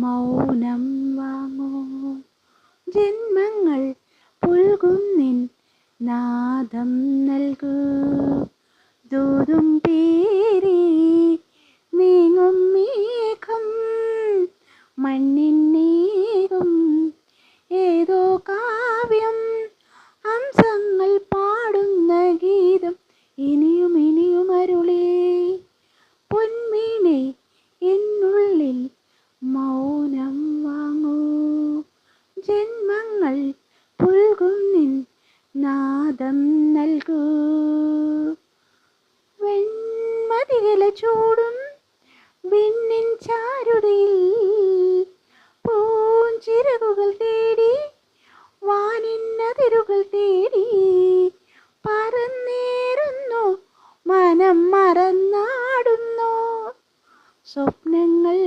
മൗനം വാങ്ങൂ. ജന്മങ്ങൾ പുൽകുന്നിൻ നാദം നൽകൂ. ദൂതും പേരി നീങ്ങും മേഘം മണ്ണിന്നേകും ഏതോ കാവ്യം. ഹംസങ്ങൾ പാടുന്ന ഗീതം ഇനിയും ഇനിയും അരുളേ. പൊന്മീനെ എന്നുള്ളിൽ മൗനം വാങ്ങൂ. ജന്മങ്ങൾ പുൽകുന്നിൻ നാദം നൽകൂ. വെൺമതികല ചൂടും വിണ്ണിൻ ചാരുതയിൽ പൂഞ്ചിറകുകൾ തേടി വാനിന്നതിരുകൾ തേടി പറന്നേറുന്നു മനം മറന്നാടുന്നു. സ്വപ്നങ്ങൾ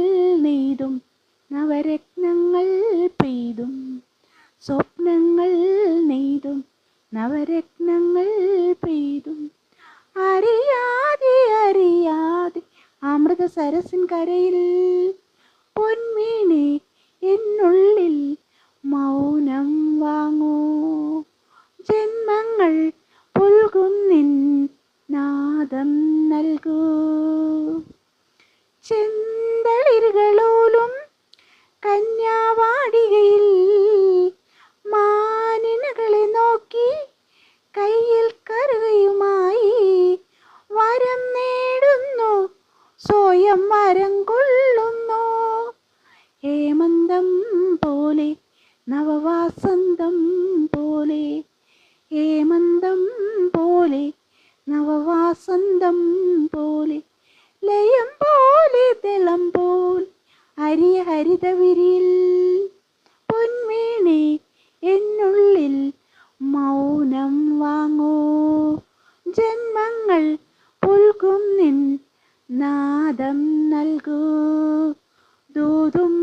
നെയ്തും നവരത്നങ്ങൾ പെയ്തും സ്വപ്നങ്ങൾ നെയ്തും നവരത്നങ്ങൾ പെയ്തും അറിയാതെ അറിയാതെ അമൃത സരസിൻ കരയിൽ പൊന്മീനെ എന്നുള്ളിൽ മൗനം വാങ്ങൂ. ജന്മങ്ങൾ പുൽകുന്നിൻ നാദം നൽകൂ. ചെന്തളിരുകളോലും കന്യാവാടികയിൽ മാനിനകളെ നോക്കി കയ്യിൽ കറുകയുമായി വരം നേടുന്നു സ്വയം വരം കൊള്ളുന്നു. ഹേമന്തം പോലെ നവവാസന്തം പോലെ ഹേമന്തം പോലെ നവവാസന്തം പോലെ ലയം പോലെ ദളം പോൽ അരിയ ഹരിതവിരിൽ പൊന്മീനെ എന്നുള്ളിൽ മൗനം വാങ്ങൂ. ജന്മങ്ങൾ പുൽകുന്നിൻ നാദം നൽകൂ. ദൂതും